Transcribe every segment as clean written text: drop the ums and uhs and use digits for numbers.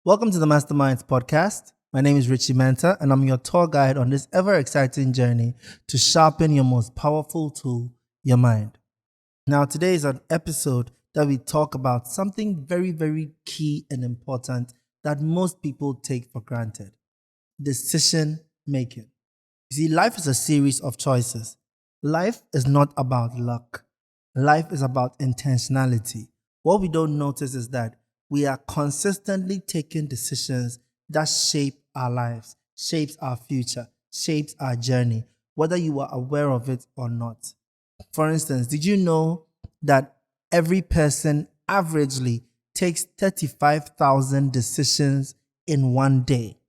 Welcome to the Masterminds Podcast. My name is Richie Mensah, and I'm your tour guide on this ever-exciting journey to sharpen your most powerful tool, your mind. Now, today is an episode that we talk about something very, very key and important that most people take for granted: decision making. You see, life is a series of choices. Life is not about luck. Life is about intentionality. What we don't notice is that we are consistently taking decisions that shape our lives, shapes our future, shapes our journey, whether you are aware of it or not. For instance, did you know that every person averagely takes 35,000 decisions in one day?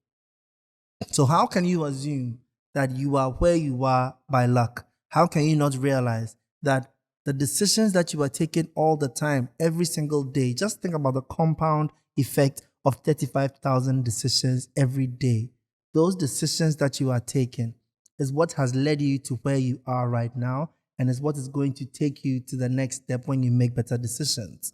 So how can you assume that you are where you are by luck? How can you not realize that the decisions that you are taking all the time, every single day, just think about the compound effect of 35,000 decisions every day. Those decisions that you are taking is what has led you to where you are right now, and is what is going to take you to the next step when you make better decisions.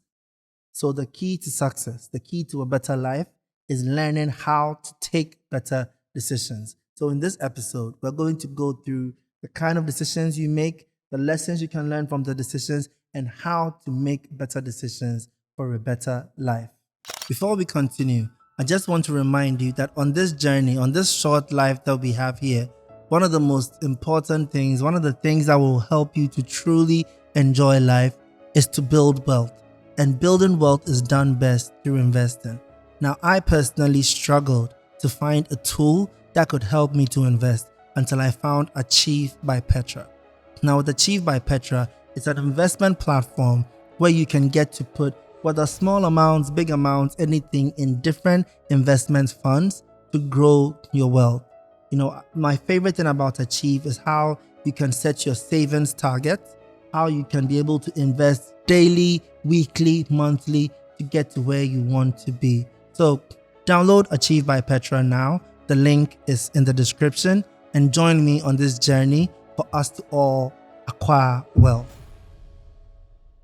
So the key to success, the key to a better life, is learning how to take better decisions. So in this episode, we're going to go through the kind of decisions you make, the lessons you can learn from the decisions, and how to make better decisions for a better life. Before we continue, I just want to remind you that on this journey, on this short life that we have here, one of the most important things, one of the things that will help you to truly enjoy life is to build wealth. And building wealth is done best through investing. Now, I personally struggled to find a tool that could help me to invest until I found Achieve by Petra. Now, with Achieve by Petra, it's an investment platform where you can get to put whether small amounts, big amounts, anything in different investment funds to grow your wealth. You know, my favorite thing about Achieve is how you can set your savings targets, how you can be able to invest daily, weekly, monthly to get to where you want to be. So download Achieve by Petra now. The link is in the description, and join me on this journey for us to all acquire wealth.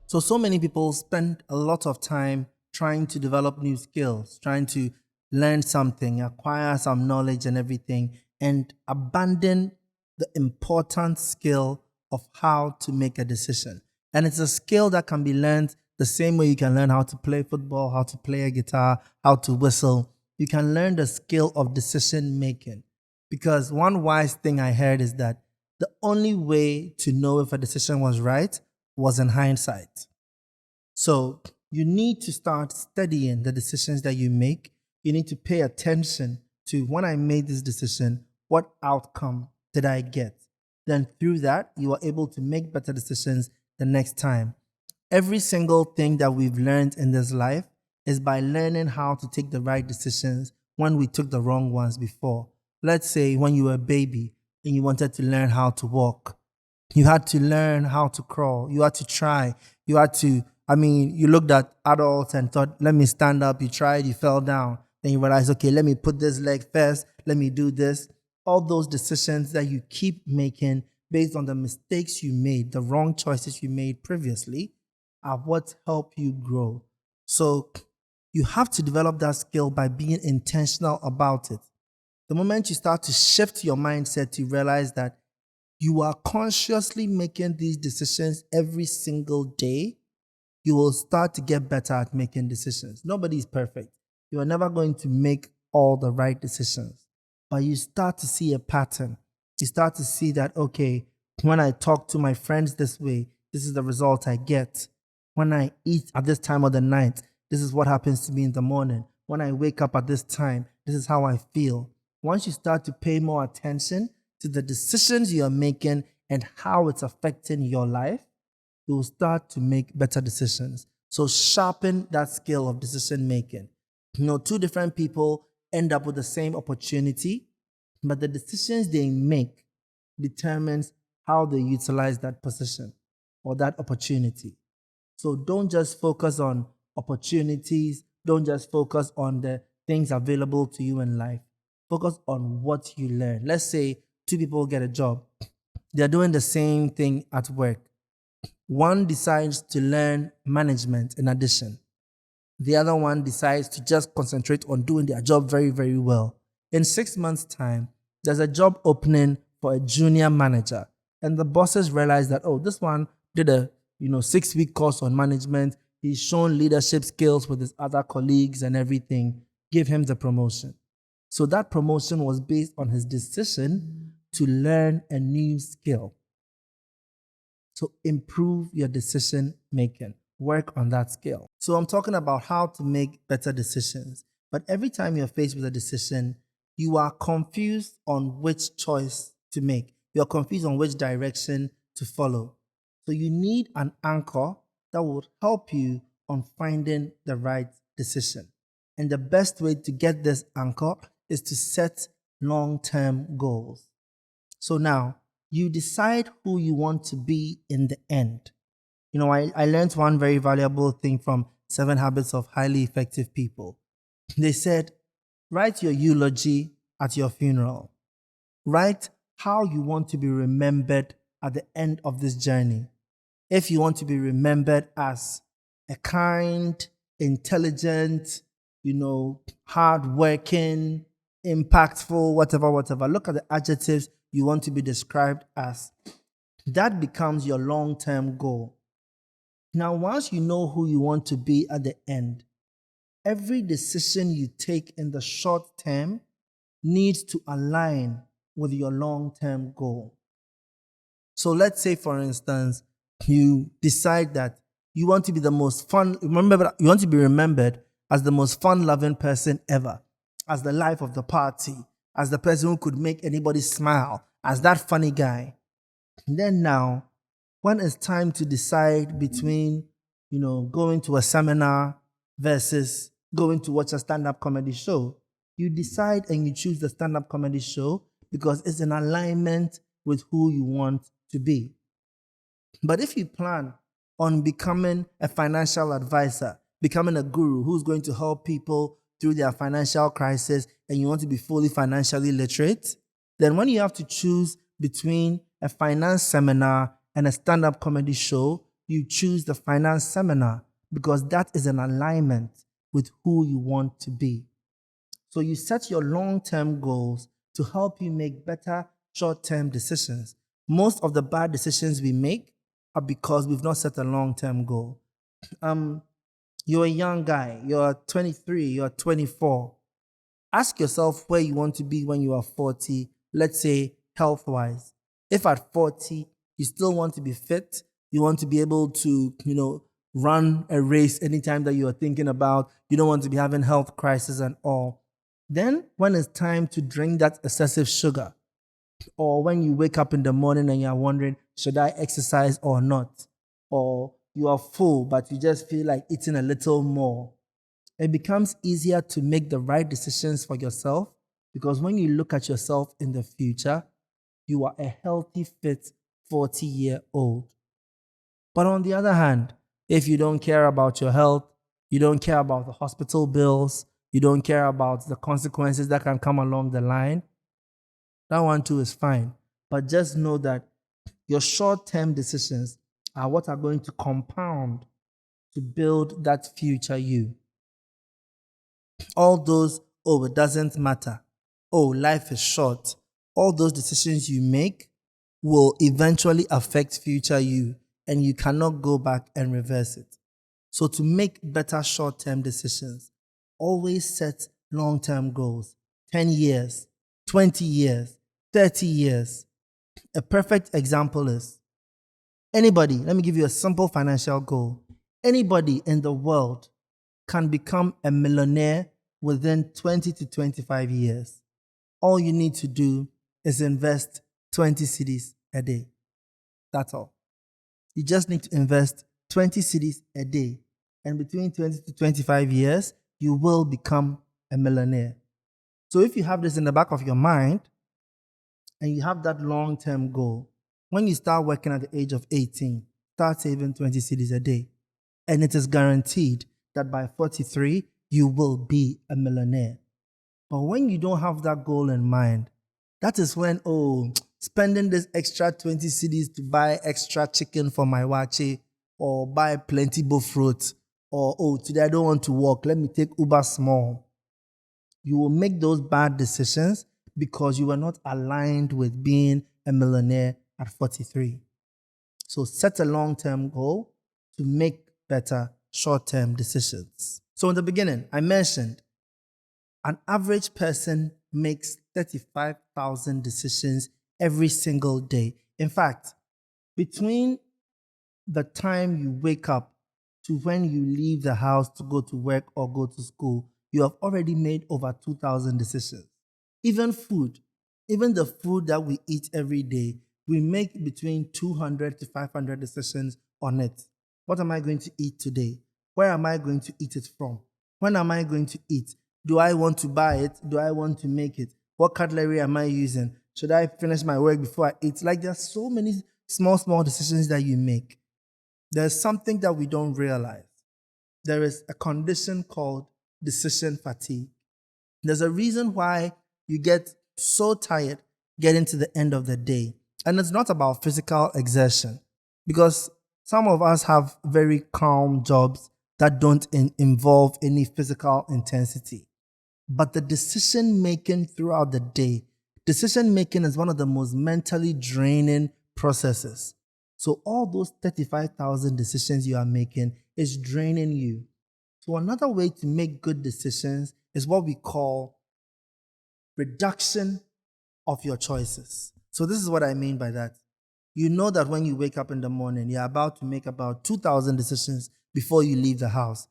So many people spend a lot of time trying to develop new skills, trying to learn something, acquire some knowledge and everything, and abandon the important skill of how to make a decision. And it's a skill that can be learned the same way you can learn how to play football, how to play a guitar, how to whistle. You can learn the skill of decision making. Because one wise thing I heard is that the only way to know if a decision was right was in hindsight. So you need to start studying the decisions that you make. You need to pay attention to, when I made this decision, what outcome did I get? Then through that, you are able to make better decisions the next time. Every single thing that we've learned in this life is by learning how to take the right decisions when we took the wrong ones before. Let's say when you were a baby and you wanted to learn how to walk. You had to learn how to crawl. You had to try. You looked at adults and thought, let me stand up. You tried, you fell down. Then you realized, okay, let me put this leg first. Let me do this. All those decisions that you keep making based on the mistakes you made, the wrong choices you made previously, are what help you grow. So you have to develop that skill by being intentional about it. The moment you start to shift your mindset, you realize that you are consciously making these decisions every single day, you will start to get better at making decisions. Nobody is perfect. You are never going to make all the right decisions, but you start to see a pattern. You start to see that, okay, when I talk to my friends this way, this is the result I get. When I eat at this time of the night, this is what happens to me in the morning. When I wake up at this time, this is how I feel. Once you start to pay more attention to the decisions you are making and how it's affecting your life, you will start to make better decisions. So sharpen that skill of decision making. Two different people end up with the same opportunity, but the decisions they make determines how they utilize that position or that opportunity. So don't just focus on opportunities. Don't just focus on the things available to you in life. Focus on what you learn. Let's say two people get a job. They're doing the same thing at work. One decides to learn management in addition. The other one decides to just concentrate on doing their job very, very well. In 6 months' time, there's a job opening for a junior manager. And the bosses realize that, oh, this one did a 6-week course on management. He's shown leadership skills with his other colleagues and everything. Give him the promotion. So that promotion was based on his decision to learn a new skill. So improve your decision making. Work on that skill. So I'm talking about how to make better decisions. But every time you're faced with a decision, you are confused on which choice to make. You're confused on which direction to follow. So you need an anchor that will help you on finding the right decision. And the best way to get this anchor is to set long-term goals. So now, you decide who you want to be in the end. I learned one very valuable thing from 7 Habits of Highly Effective People. They said, write your eulogy at your funeral. Write how you want to be remembered at the end of this journey. If you want to be remembered as a kind, intelligent, hardworking, impactful, whatever. Look at the adjectives you want to be described as. That becomes your long-term goal. Now, once you know who you want to be at the end, every decision you take in the short term needs to align with your long-term goal. So let's say, for instance, you decide that you want to be the most fun, you want to be remembered as the most fun-loving person ever, as the life of the party, as the person who could make anybody smile, as that funny guy. And then now, when it's time to decide between, going to a seminar versus going to watch a stand-up comedy show, you decide and you choose the stand-up comedy show because it's in alignment with who you want to be. But if you plan on becoming a financial advisor, becoming a guru who's going to help people through their financial crisis, and you want to be fully financially literate, then when you have to choose between a finance seminar and a stand-up comedy show, you choose the finance seminar because that is in alignment with who you want to be. So you set your long-term goals to help you make better short-term decisions. Most of the bad decisions we make are because we've not set a long-term goal. You're a young guy, you're 23, you're 24. Ask yourself where you want to be when you are 40, let's say health-wise. If at 40, you still want to be fit, you want to be able to, run a race anytime that you are thinking about, you don't want to be having health crisis and all, then when it's time to drink that excessive sugar, or when you wake up in the morning and you're wondering, should I exercise or not? Or you are full, but you just feel like eating a little more. It becomes easier to make the right decisions for yourself because when you look at yourself in the future, you are a healthy, fit 40-year-old. But on the other hand, if you don't care about your health, you don't care about the hospital bills, you don't care about the consequences that can come along the line, that one too is fine. But just know that your short-term decisions are what are going to compound to build that future you. All those, it doesn't matter. Life is short. All those decisions you make will eventually affect future you, and you cannot go back and reverse it. So to make better short-term decisions, always set long-term goals. 10 years, 20 years, 30 years. A perfect example is anybody, let me give you a simple financial goal. Anybody in the world can become a millionaire within 20 to 25 years. All you need to do is invest 20 cedis a day. That's all. You just need to invest 20 cedis a day. And between 20 to 25 years, you will become a millionaire. So if you have this in the back of your mind, and you have that long-term goal, when you start working at the age of 18, start saving 20 cedis a day. And it is guaranteed that by 43, you will be a millionaire. But when you don't have that goal in mind, that is when, spending this extra 20 cedis to buy extra chicken for my wache, or buy plenty fruit, or, oh, today I don't want to walk, let me take Uber small. You will make those bad decisions because you were not aligned with being a millionaire at 43. So set a long-term goal to make better short-term decisions. So in the beginning, I mentioned an average person makes 35,000 decisions every single day. In fact, between the time you wake up to when you leave the house to go to work or go to school, you have already made over 2,000 decisions. Even food, even the food that we eat every day, we make between 200 to 500 decisions on it. What am I going to eat today? Where am I going to eat it from? When am I going to eat? Do I want to buy it? Do I want to make it? What cutlery am I using? Should I finish my work before I eat? Like, there's so many small decisions that you make. There's something that we don't realize. There is a condition called decision fatigue. There's a reason why you get so tired getting to the end of the day. And it's not about physical exertion, because some of us have very calm jobs that don't involve any physical intensity. But the decision making throughout the day, decision making is one of the most mentally draining processes. So all those 35,000 decisions you are making is draining you. So another way to make good decisions is what we call reduction of your choices. So this is what I mean by that. You know that when you wake up in the morning, you're about to make about 2,000 decisions before you leave the house.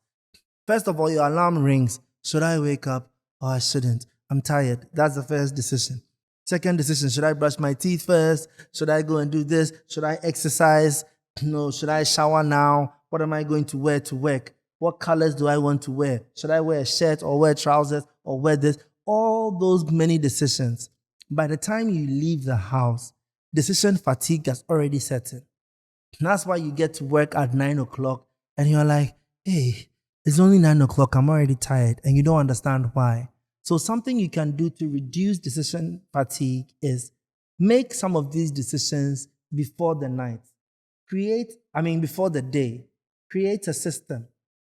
First of all, your alarm rings. Should I wake up or I shouldn't? I'm tired. That's the first decision. Second decision, should I brush my teeth first? Should I go and do this? Should I exercise? No. Should I shower now? What am I going to wear to work? What colors do I want to wear? Should I wear a shirt or wear trousers or wear this? All those many decisions. By the time you leave the house, decision fatigue has already set in. That's why you get to work at 9 o'clock and you're like, hey, it's only 9 o'clock. I'm already tired. And you don't understand why. So something you can do to reduce decision fatigue is make some of these decisions before the night. Before the day. Create a system.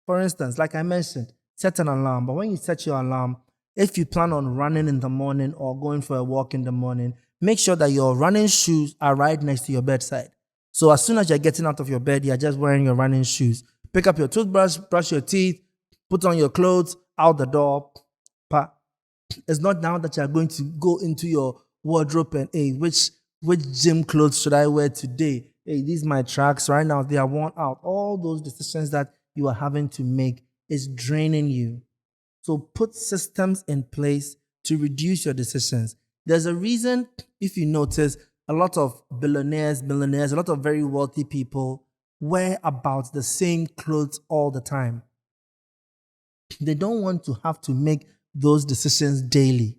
For instance, like I mentioned, set an alarm. But when you set your alarm, if you plan on running in the morning or going for a walk in the morning, make sure that your running shoes are right next to your bedside. So as soon as you're getting out of your bed, you're just wearing your running shoes. Pick up your toothbrush, brush your teeth, put on your clothes, out the door. It's not now that you're going to go into your wardrobe and, hey, which gym clothes should I wear today? Hey, these are my tracks. Right now, they are worn out. All those decisions that you are having to make is draining you. So put systems in place to reduce your decisions. There's a reason, if you notice, a lot of billionaires, millionaires, a lot of very wealthy people wear about the same clothes all the time. They don't want to have to make those decisions daily.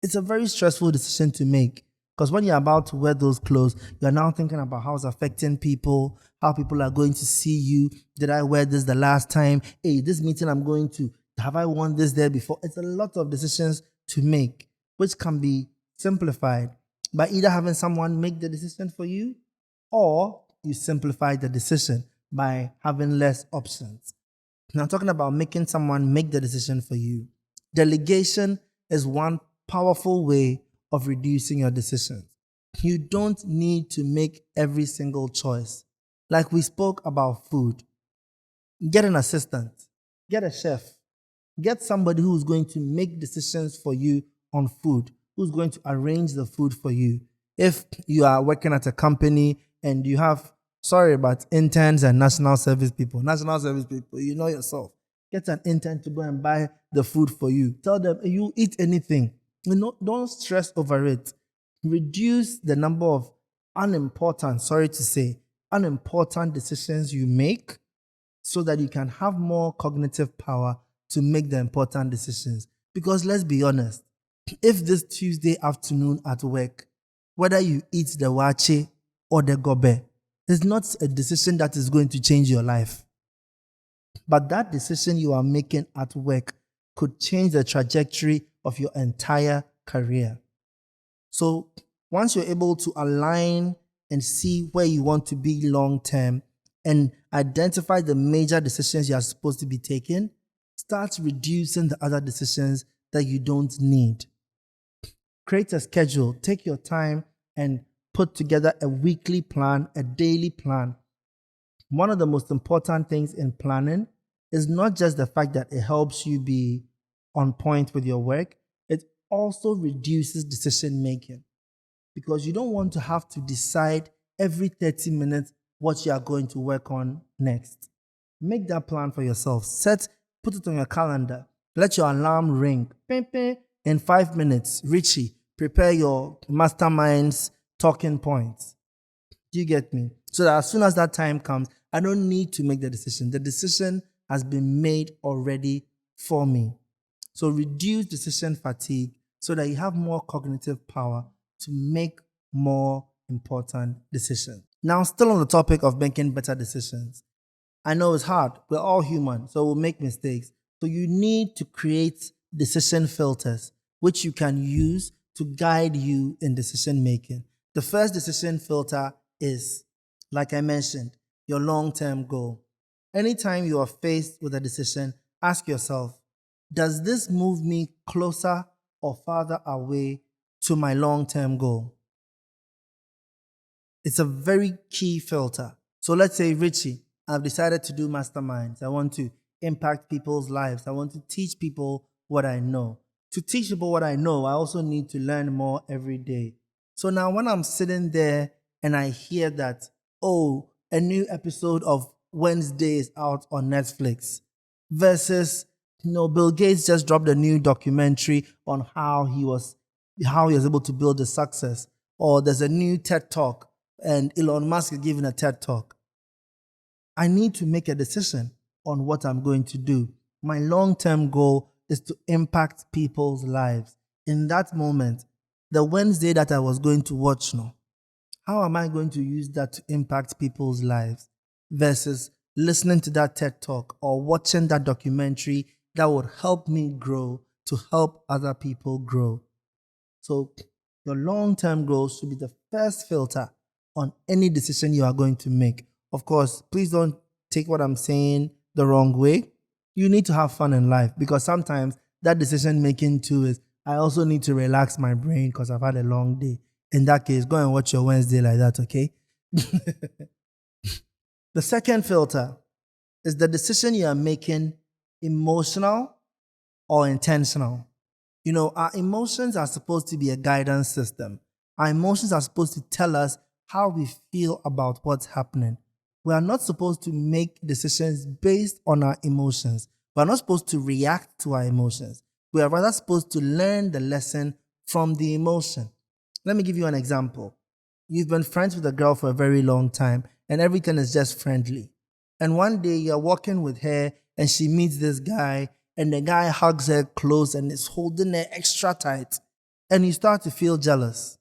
It's a very stressful decision to make, because when you're about to wear those clothes, you're now thinking about how it's affecting people, how people are going to see you. Did I wear this the last time? Hey, this meeting I'm going to, have I worn this there before? It's a lot of decisions to make, which can be simplified by either having someone make the decision for you, or you simplify the decision by having less options. Now, talking about making someone make the decision for you. Delegation is one powerful way of reducing your decisions. You don't need to make every single choice. Like we spoke about food. Get an assistant. Get a chef. Get somebody who's going to make decisions for you on food, who's going to arrange the food for you. If you are working at a company and you have, interns and national service people, you know yourself. Get an intern to go and buy the food for you. Tell them, you eat anything. Don't stress over it. Reduce the number of unimportant decisions you make, so that you can have more cognitive power to make the important decisions. Because let's be honest, if this Tuesday afternoon at work, whether you eat the wache or the gobe, it's not a decision that is going to change your life. But that decision you are making at work could change the trajectory of your entire career. So once you're able to align and see where you want to be long term and identify the major decisions you are supposed to be taking, start reducing the other decisions that you don't need. Create a schedule. Take your time and put together a weekly plan, a daily plan. One of the most important things in planning is not just the fact that it helps you be on point with your work, it also reduces decision making, because you don't want to have to decide every 30 minutes what you are going to work on next. Make that plan for yourself. Put it on your calendar. Let your alarm ring. Ping, ping. In 5 minutes, Richie, prepare your masterminds talking points. Do you get me? So that as soon as that time comes, I don't need to make the decision. The decision has been made already for me. So reduce decision fatigue so that you have more cognitive power to make more important decisions. Now, still on the topic of making better decisions. I know it's hard. We're all human, so we'll make mistakes. So you need to create decision filters, which you can use to guide you in decision making. The first decision filter is, like I mentioned, your long-term goal. Anytime you are faced with a decision, ask yourself, does this move me closer or farther away to my long-term goal? It's a very key filter. So let's say, Richie, I've decided to do masterminds. I want to impact people's lives. I want to teach people what I know. To teach people what I know, I also need to learn more every day. So now when I'm sitting there and I hear that, oh, a new episode of Wednesday is out on Netflix, versus, Bill Gates just dropped a new documentary on how he was able to build a success, or there's a new TED Talk and Elon Musk is giving a TED Talk. I need to make a decision on what I'm going to do. My long-term goal is to impact people's lives. In that moment, the Wednesday that I was going to watch now, how am I going to use that to impact people's lives versus listening to that TED Talk or watching that documentary that would help me grow to help other people grow? So your long-term goals should be the first filter on any decision you are going to make. Of course, please don't take what I'm saying the wrong way. You need to have fun in life, because sometimes that decision making too is, I also need to relax my brain because I've had a long day. In that case, go and watch your Wednesday like that, okay? The second filter is the decision you are making emotional or intentional. Our emotions are supposed to be a guidance system. Our emotions are supposed to tell us how we feel about what's happening. We are not supposed to make decisions based on our emotions. We are not supposed to react to our emotions. We are rather supposed to learn the lesson from the emotion. Let me give you an example. You've been friends with a girl for a very long time and everything is just friendly. And one day you're walking with her and she meets this guy and the guy hugs her close and is holding her extra tight and you start to feel jealous.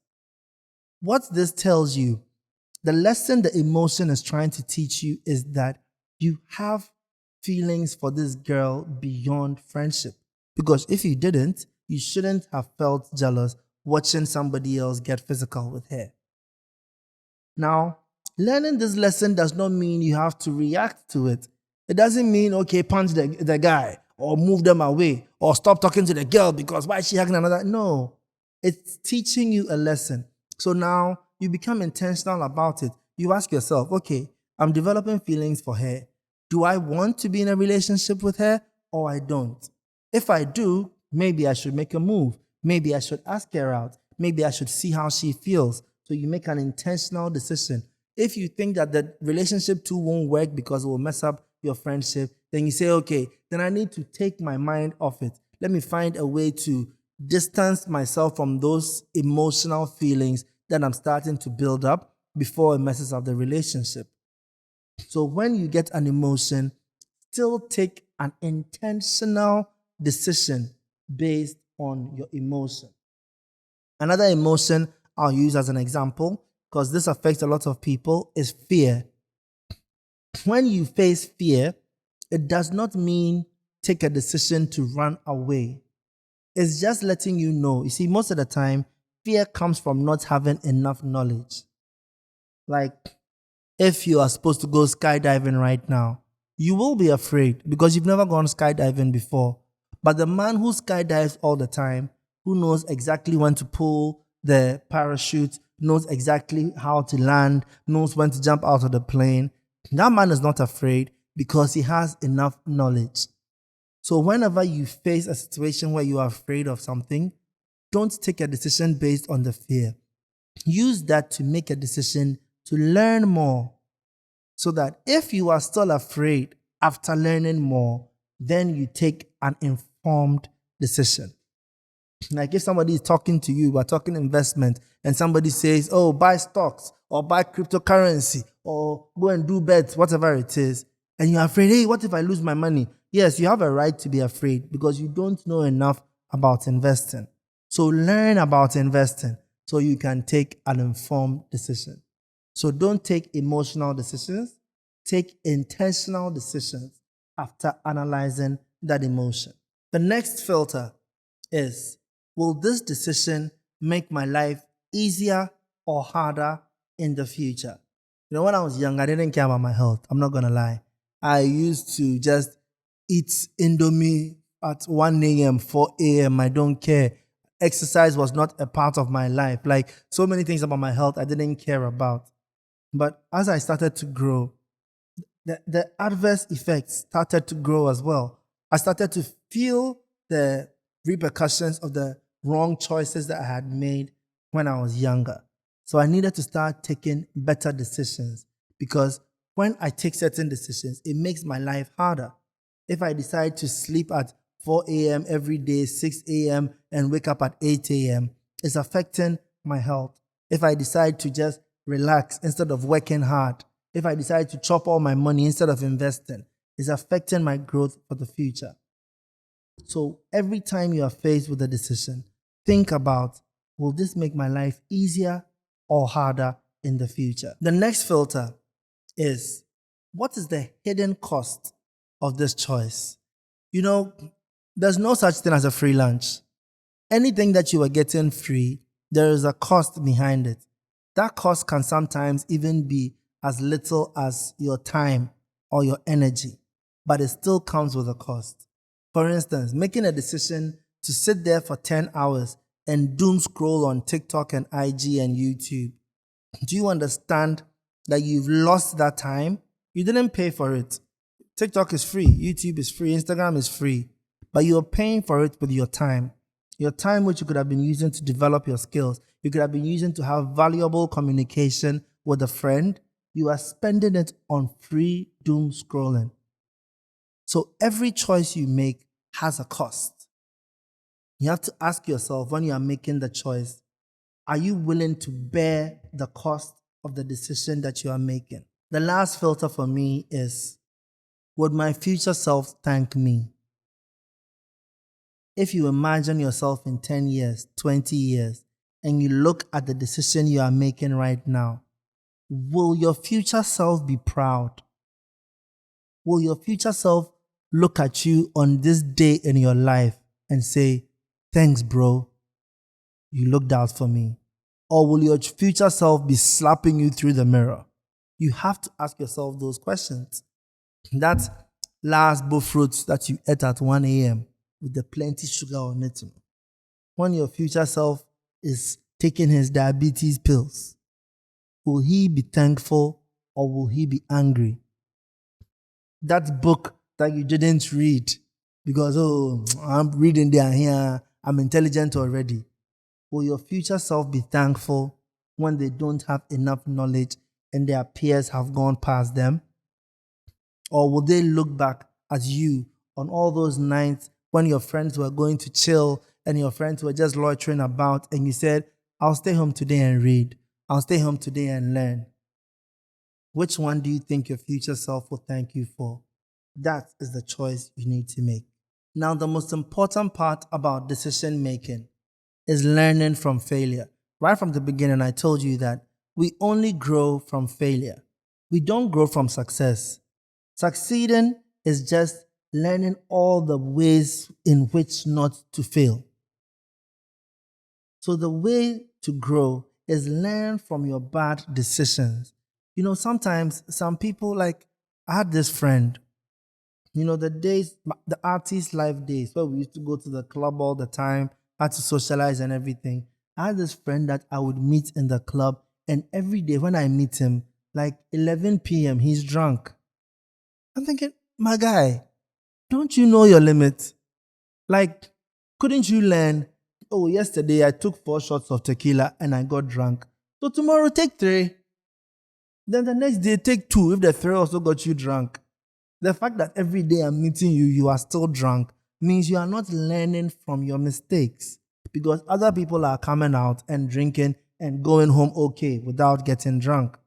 What this tells you, the lesson the emotion is trying to teach you, is that you have feelings for this girl beyond friendship. Because if you didn't, you shouldn't have felt jealous watching somebody else get physical with her. Now, learning this lesson does not mean you have to react to it. It doesn't mean, okay, punch the guy or move them away or stop talking to the girl because why is she hugging another? No, it's teaching you a lesson. So now you become intentional about it. You ask yourself, okay, I'm developing feelings for her. Do I want to be in a relationship with her or I don't? If I do, maybe I should make a move. Maybe I should ask her out. Maybe I should see how she feels. So you make an intentional decision. If you think that the relationship too won't work because it will mess up your friendship, then you say, okay, then I need to take my mind off it. Let me find a way to distance myself from those emotional feelings that I'm starting to build up before it messes up the relationship. So when you get an emotion, still take an intentional decision based on your emotion. Another emotion I'll use as an example, because this affects a lot of people, is fear. When you face fear, it does not mean take a decision to run away. It's just letting you know. You see, most of the time, fear comes from not having enough knowledge. Like, If you are supposed to go skydiving right now, you will be afraid because you've never gone skydiving before. But the man who skydives all the time, who knows exactly when to pull the parachute, knows exactly how to land, knows when to jump out of the plane, that man is not afraid because he has enough knowledge. So whenever you face a situation where you are afraid of something, don't take a decision based on the fear. Use that to make a decision to learn more, so that if you are still afraid after learning more, then you take an informed decision. Like if somebody is talking to you, we're talking investment, and somebody says, oh, buy stocks or buy cryptocurrency or go and do bets, whatever it is, and you're afraid, hey, what if I lose my money? Yes, you have a right to be afraid because you don't know enough about investing. So learn about investing so you can take an informed decision. So don't take emotional decisions, take intentional decisions after analyzing that emotion. The next filter is, will this decision make my life easier or harder in the future? You know, when I was young, I didn't care about my health. I'm not going to lie. I used to just eat Indomie at 1 a.m., 4 a.m. I don't care. Exercise was not a part of my life. Like so many things about my health I didn't care about. But as I started to grow, the adverse effects started to grow as well. I started to feel the repercussions of the wrong choices that I had made when I was younger. So I needed to start taking better decisions, because when I take certain decisions, it makes my life harder. If I decide to sleep at 4 a.m. every day, 6 a.m., and wake up at 8 a.m., it's affecting my health. If I decide to just relax instead of working hard, if I decide to chop all my money instead of investing, it's affecting my growth for the future. So every time you are faced with a decision, think about, will this make my life easier or harder in the future? The next filter is, what is the hidden cost of this choice? You know, there's no such thing as a free lunch. Anything that you are getting free, there is a cost behind it. That cost can sometimes even be as little as your time or your energy, but it still comes with a cost. For instance, making a decision to sit there for 10 hours and doom scroll on TikTok and IG and YouTube. Do you understand that you've lost that time? You didn't pay for it. TikTok is free, YouTube is free, Instagram is free, but you're paying for it with your time. Your time which you could have been using to develop your skills. You could have been using to have valuable communication with a friend. You are spending it on free doom scrolling. So every choice you make has a cost. You have to ask yourself when you are making the choice, are you willing to bear the cost of the decision that you are making? The last filter for me is, would my future self thank me? If you imagine yourself in 10 years, 20 years, and you look at the decision you are making right now, will your future self be proud? Will your future self look at you on this day in your life and say, thanks, bro, you looked out for me? Or will your future self be slapping you through the mirror? You have to ask yourself those questions. That last bowl fruit that you ate at 1 a.m. with the plenty sugar on it, when your future self is taking his diabetes pills, will he be thankful or will he be angry? That book that you didn't read because, oh, I'm reading there and here, I'm intelligent already. Will your future self be thankful when they don't have enough knowledge and their peers have gone past them? Or will they look back at you on all those nights when your friends were going to chill and your friends were just loitering about and you said, I'll stay home today and read. I'll stay home today and learn. Which one do you think your future self will thank you for? That is the choice you need to make. Now, the most important part about decision making is learning from failure. Right from the beginning, I told you that we only grow from failure. We don't grow from success. Succeeding is just learning all the ways in which not to fail. So the way to grow is learn from your bad decisions Sometimes some people, like, I had this friend, the artist life days where we used to go to the club all the time, had to socialize and everything. I had this friend that I would meet in the club, and every day when I meet him, like 11 p.m., he's drunk. I'm thinking, my guy, don't you know your limit? Like, couldn't you learn? Oh, yesterday I took 4 shots of tequila and I got drunk. So tomorrow take 3. Then the next day take 2 if the 3 also got you drunk. The fact that every day I'm meeting you, you are still drunk, means you are not learning from your mistakes, because other people are coming out and drinking and going home okay without getting drunk.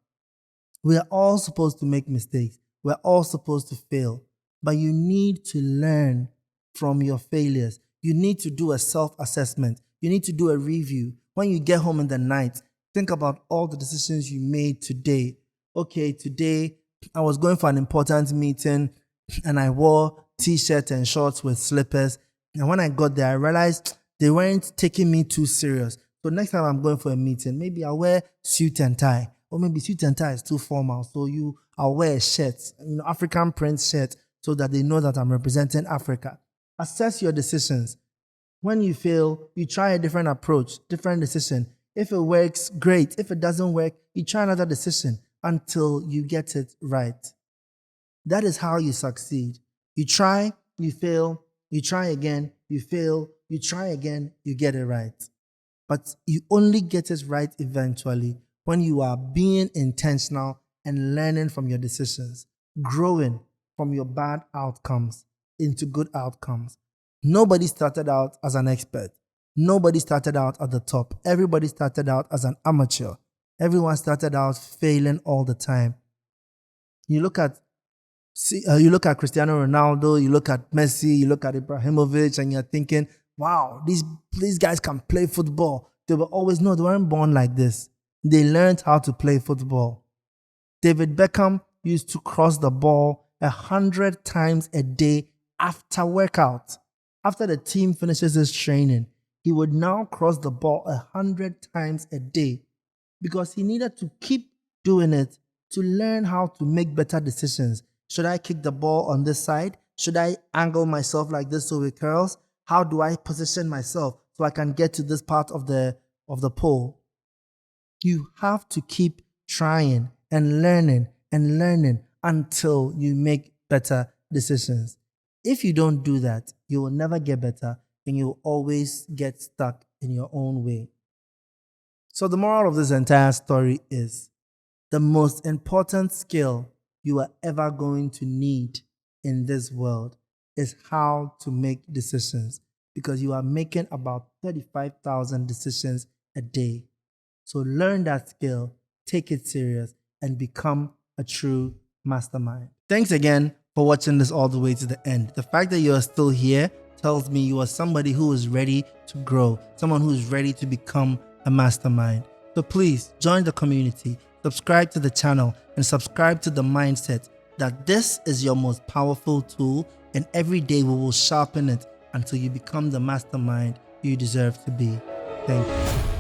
We are all supposed to make mistakes. We're all supposed to fail. But you need to learn from your failures. You need to do a self-assessment. You need to do a review. When you get home in the night, think about all the decisions you made today. Okay, today I was going for an important meeting and I wore t-shirt and shorts with slippers. And when I got there, I realized they weren't taking me too serious. So next time I'm going for a meeting, maybe I'll wear suit and tie. Or maybe suit and tie is too formal. So I'll wear a shirt, African print shirt, so that they know that I'm representing Africa. Assess your decisions. When you fail, you try a different approach, different decision. If it works, great. If it doesn't work, you try another decision until you get it right. That is how you succeed. You try, you fail, you try again, you fail, you try again, you get it right. But you only get it right eventually when you are being intentional and learning from your decisions, growing from your bad outcomes into good outcomes. Nobody started out as an expert. Nobody started out at the top. Everybody started out as an amateur. Everyone started out failing all the time. You look at Cristiano Ronaldo, you look at Messi, you look at Ibrahimovic, and you're thinking, wow, these guys can play football. They weren't born like this. They learned how to play football. David Beckham used to cross the ball 100 times a day after workout. After the team finishes his training, he would now cross the ball 100 times a day because he needed to keep doing it to learn how to make better decisions. Should I kick the ball on this side? Should I angle myself like this so it curls? How do I position myself so I can get to this part of the pole? You have to keep trying and learning until you make better decisions. If you don't do that, you will never get better and you'll always get stuck in your own way. So the moral of this entire story is the most important skill you are ever going to need in this world is how to make decisions, because you are making about 35,000 decisions a day. So learn that skill, take it serious, and become a true mastermind. Thanks again for watching this all the way to the end. The fact that you are still here tells me you are somebody who is ready to grow, someone who is ready to become a mastermind. So please join the community, subscribe to the channel, and subscribe to the mindset that this is your most powerful tool, and every day we will sharpen it until you become the mastermind you deserve to be. Thank you.